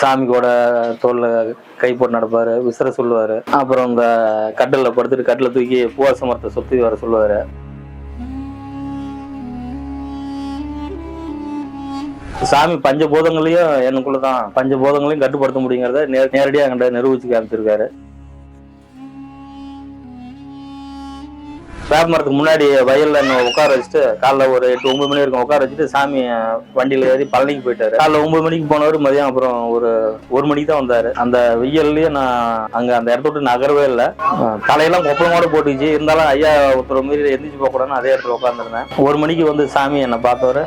சாமிக்கோட தோல்ல கை போட்டு நடப்பாரு, விசிற சொல்லுவாரு. அப்புறம் இந்த கட்டில படுத்துட்டு கட்டில தூக்கி பூவாச மரத்தை சுத்தி வர சொல்லுவாரு. சாமி பஞ்சபூதங்களையும் எனக்குள்ளதான் பஞ்சபூதங்களையும் கட்டுப்படுத்த முடியுங்கிறத நேரடியாக என்கிட்ட நிரூபிச்சு காமிச்சிருக்காரு. வேப்ப மரத்துக்கு முன்னாடி வயல்ல என்ன உட்கார வச்சுட்டு காலைல ஒரு 8-9 மணி வரைக்கும் உட்கார வச்சுட்டு சாமி வண்டியில ஏறி பழனிக்கு போயிட்டாரு. காலைல 9 மணிக்கு போனவர் மதியம் அப்புறம் ஒரு 1 மணிக்கு தான் வந்தாரு. அந்த வெயில்லயே நான் அங்க அந்த இடத்த விட்டு நகரவே இல்லை. தலையெல்லாம் கொப்பளமோட போட்டுச்சு. இருந்தாலும் ஐயா ஒருத்தர் மீறி எந்திரிச்சு போக கூடாதுன்னு அதே இடத்துல உட்காந்துருந்தேன். 1 மணிக்கு வந்து சாமி என்னை பார்த்தவரு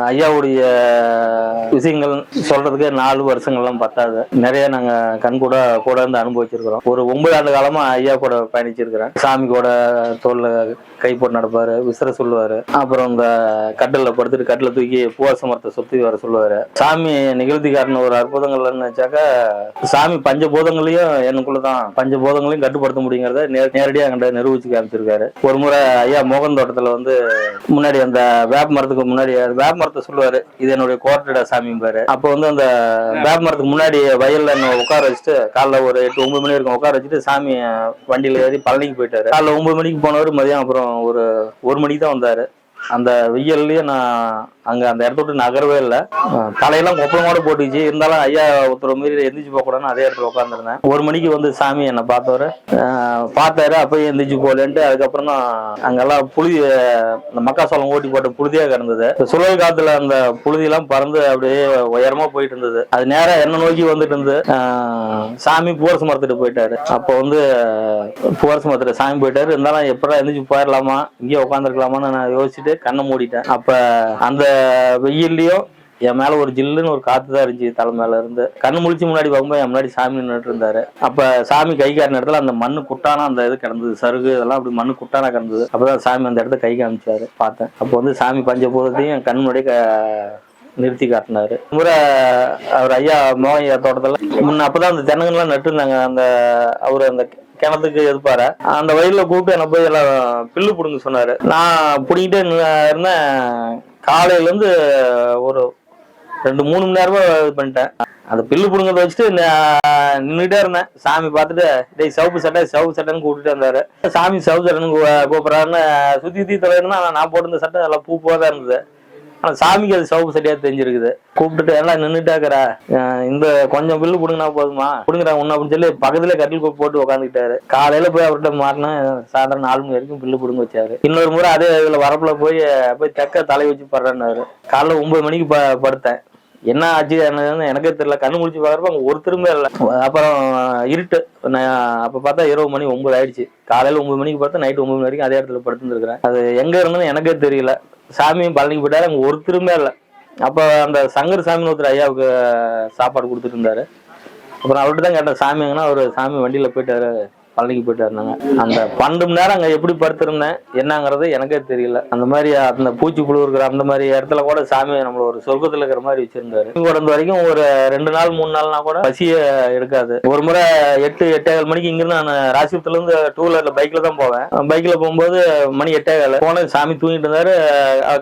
ஐயாவுடைய விஷயங்கள் சொல்றதுக்கு 4 வருஷங்கள்லாம் பத்தாது. நிறைய நாங்க கண் கூட இருந்து அனுபவிச்சிருக்கிறோம். ஒரு 9 ஆண்டு காலமா ஐயா கூட பயணிச்சிருக்கிறேன். சாமி கூட தோல்ல கை போட்டு நடப்பாரு, விசிற சொல்லுவாரு. அப்புறம் இந்த கட்டில படுத்துட்டு கட்டில தூக்கி பூவாச மரத்தை சுத்தி வர சொல்லுவாரு. சாமி நிகழ்த்திக்காரன ஒரு அற்புதங்கள்னு வச்சாக்கா, சாமி பஞ்சபூதங்களையும் எனக்குள்ளதான் பஞ்சபூதங்களையும் கட்டுப்படுத்த முடியுங்கிறத நேரடியாக என்கிட்ட நிரூபிச்சு காமிச்சிருக்காரு. ஒரு முறை ஐயா மோகன் தோட்டத்துல வந்து முன்னாடி அந்த வேப்ப மரத்துக்கு முன்னாடி வேப்ப மரத்தை சொல்லுவாரு, இது என்னுடைய கோட்டடா சாமிம்பாரு. அப்போ வந்து அந்த வேப்ப மரத்துக்கு முன்னாடி வயல்ல என்ன உட்கார வச்சுட்டு காலைல ஒரு 8-9 மணி வரைக்கும் உட்கார வச்சுட்டு சாமி வண்டியில ஏறி பழனிக்கு போயிட்டாரு. காலைல 9 மணிக்கு போனவர் மதியம் அப்புறம் ஒரு 1 மணிக்கு தான் வந்தாரு. அந்த வெயில்லயே நான் அங்க அந்த இடத்த விட்டு நகரவே இல்லை. தலையெல்லாம் கொப்பளமோட போட்டுச்சு. இருந்தாலும் ஐயா ஒருத்தர் மீறி எந்திரிச்சு போக கூடாதுன்னு அதே இடத்துல உட்காந்துருந்தேன். 1 மணிக்கு வந்து சாமி என்னை பார்த்தவரு பார்த்தாரு. அப்பயும் எந்திரிச்சு போகலன்ட்டு அதுக்கப்புறம் தான் அங்கெல்லாம் புழுதி, இந்த மக்காசோளம் ஓட்டி போட்ட புழுதியா கிடந்தது. சுழல் காத்துல அந்த புழுதியெல்லாம் பறந்து அப்படியே உயரமா போயிட்டு இருந்தது. அது நேரம் என்ன நோக்கி வந்துட்டு இருந்து சாமி பூவரசு மரத்துட்டு போயிட்டாரு. அப்போ வந்து பூவரசு மரத்துல சாமி போயிட்டாரு. இருந்தாலும் எப்படா எந்திரிச்சு போயிடலாமா, இங்கேயே உட்காந்துருக்கலாமான்னு நான் யோசிச்சுட்டு கண்ணை மூடிட்டேன். அப்ப அந்த வெயில்லையும் என் மேல ஒரு ஜில்லுன்னு ஒரு காத்து தான் இருந்துச்சு. தலை மேல இருந்து கண்ணு முழிச்சு முன்னாடி பார்க்கும்போது என் முன்னாடி சாமி நின்றுட்டு இருந்தாரு. அப்ப சாமி கை காட்டின இடத்துல அந்த மண்ணு குட்டானா அந்த இது கிடந்தது, சருகு இதெல்லாம் அப்படி மண்ணு குட்டானா கிடந்தது. அப்பதான் சாமி அந்த இடத்த கை காமிச்சாரு, பார்த்தேன். அப்போ வந்து சாமி பஞ்சபூதத்தையும் என் கண் முன்னாடி நிறுத்தி காட்டினாரு. முறை அவர் ஐயா மோகையா தோட்டத்துல முன்ன அப்பதான் அந்த தென்னங்கள்லாம் நட்டு இருந்தாங்க. அந்த அவரு அந்த கிணத்துக்கு எதிர்ப்பாரு. அந்த வயல்ல கூப்பிட்டு என்ன போய் எல்லாம் பில்லு பிடுங்க சொன்னாரு. நான் பிடிக்கிட்டே இருந்தேன். காலையில இருந்து ஒரு 2-3 மணி நேரமா இது பண்ணிட்டேன். அந்த பில்லு பிடுங்கத வச்சுட்டு நின்றுட்டே இருந்தேன். சாமி பார்த்துட்டு டேய் சிவப்பு சட்டைன்னு கூப்பிட்டுட்டு இருந்தாரு. சாமி சிவப்பு சட்டைன்னு கூப்பிடுறாருன்னு சுத்தி தலைவர்னா நான் போட்டிருந்த சட்டை எல்லாம் பூ தான் இருந்தது. ஆனா சாமிக்கு அது சிவப்பு சட்டையா தெரிஞ்சிருக்குது. கூப்பிட்டுட்டு எல்லாம் நின்றுட்டாக்குறா, இந்த கொஞ்சம் பில்லு பிடுங்கினா போதுமா, பிடுங்குறா ஒண்ணு அப்படின்னு சொல்லி பக்கத்துல கட்டில் போட்டு உட்காந்துக்கிட்டாரு. காலையில போய் அவர்கிட்ட மாறினா சாயந்தரம் 4 மணி வரைக்கும் பில்லு பிடுங்க வச்சாரு. இன்னொரு முறை அதே இதுல வரப்புல போய் தெக்க தலை வச்சு படுறாரு. காலைல 9 மணிக்கு படுத்தேன். என்ன ஆச்சு என்னன்னு எனக்கே தெரியல. கண்ணு முடிச்சு பாக்குறப்ப அங்க ஒருத்தருமே இல்லை. அப்புறம் இருட்டு. அப்ப பார்த்தா இரவு மணி 9 ஆயிடுச்சு. காலையில 9 மணிக்கு பார்த்தா நைட்டு 9 மணி வரைக்கும் அதே இடத்துல படுத்துருக்கிறேன். அது எங்க இருந்துன்னு எனக்கே தெரியல. சாமியும் பழனிக்கு போயிட்டாரு, அங்க ஒருத்தருமே இல்லை. அப்ப அந்த சங்கர் சாமின்னு ஒருத்தர் ஐயாவுக்கு சாப்பாடு கொடுத்துட்டு இருந்தாரு. அப்புறம் அவர்கிட்ட தான் கேட்டேன், சாமி எங்கன்னா ஒரு சாமி வண்டியில போயிட்டாரு, பழனிக்கு போயிட்டு இருந்தாங்க. அந்த 12 மணி நேரம் அங்க எப்படி படுத்திருந்தேன் என்னங்கிறது எனக்கே தெரியல. அந்த மாதிரி அந்த பூச்சி புழு இருக்கிற அந்த மாதிரி இடத்துல கூட சாமி நம்மள ஒரு சொர்க்கத்துல இருக்கிற மாதிரி வச்சிருந்தாரு. உடம்பு வரைக்கும் ஒரு 2 நாள் 3 நாள்னா கூட பசிய எடுக்காது. ஒரு முறை 8-8:15 மணிக்கு இங்கிருந்து நான் ராசிபுரத்துல இருந்து 2 வீலர்ல பைக்ல தான் போவேன். பைக்ல போகும்போது மணி 8:15 போன சாமி தூங்கிட்டு இருந்தாரு.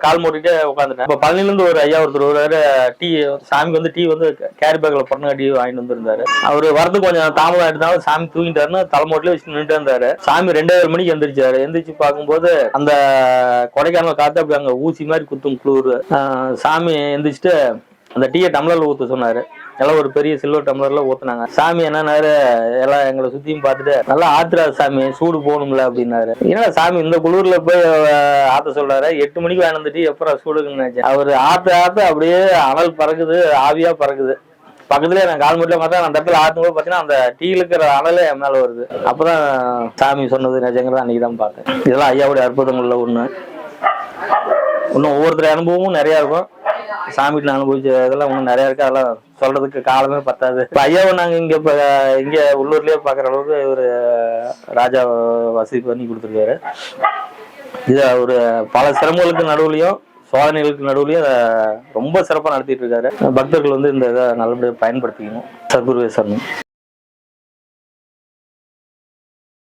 கால் மூடிட்டு உட்காந்துட்டேன். இப்ப பழனில இருந்து ஒரு ஐயா ஒருத்தர் வருவாரு. டீ சாமிக்கு வந்து டீ வந்து கேரி பேக்ல பொண்ணு டீ வாங்கிட்டு வந்துருந்தாரு. அவரு வரது கொஞ்சம் தாமதம் ஆயிட்டாலும் சாமி தூங்கிட்டாருன்னு தலைமோட்டில வச்சு நின்றுட்டு இருந்தாரு. சாமி 2:30 மணிக்கு எந்திரிச்சாரு. எந்திரிச்சு பார்க்கும்போது அந்த கொடைக்கானல் காத்து அப்படி அங்க ஊசி மாதிரி குத்தும் குளிர். சாமி எந்திரிச்சிட்டு அந்த டீயை டம்ளர்ல ஊத்த சொன்னாரு. எல்லாம் ஒரு பெரிய சில்வர் டம்ளர்ல ஊத்துனாங்க. சாமி என்னன்னாரு, எல்லாம் எங்களை சுத்தியும் பார்த்துட்டு நல்லா ஆத்துறாரு சாமி, சூடு போகணும்ல அப்படின்னாரு. ஏன்னா சாமி இந்த குளிர்ல போய் ஆத்த சொல்றாரு. 8 மணிக்கு வாங்கிட்டு டீ எப்பறம் சூடுக்குன்னு நினைச்சேன். அவரு ஆத்த அப்படியே அனல் பறக்குது, ஆவியா பறக்குது. பக்கத்துல நான் கால் மூட்டில பார்த்தா அந்த இடத்துல ஆத்தும் போது பாத்தீங்கன்னா அந்த டீல இருக்கிற அனலே என் மேல வருது. அப்பதான் சாமி சொன்னது நிஜங்கிறத அன்னைக்கு தான் பார்த்தேன். இதெல்லாம் ஐயாவுடைய அற்புதங்கள்ல ஒண்ணு. இன்னும் ஒவ்வொருத்தர் அனுபவமும் நிறைய இருக்கும். சாமிகிட்ட அனுபவிச்ச இதெல்லாம் இன்னும் நிறைய இருக்கு. அதெல்லாம் சொல்றதுக்கு காலமே பத்தாது. இப்ப ஐயாவை நாங்க இங்க உள்ளூர்லயே பாக்குற அளவுக்கு ஒரு ராஜா வசதி பண்ணி கொடுத்துருக்காரு. இது ஒரு பல சிரமங்களுக்கு நடுவுலையும் சோதனைகளுக்கு நடுவுலையும் ரொம்ப சிறப்பா நடத்திட்டு இருக்காரு. பக்தர்கள் இந்த இதை நல்லபடியாக பயன்படுத்திக்கணும். சத்குருவே சரணம்.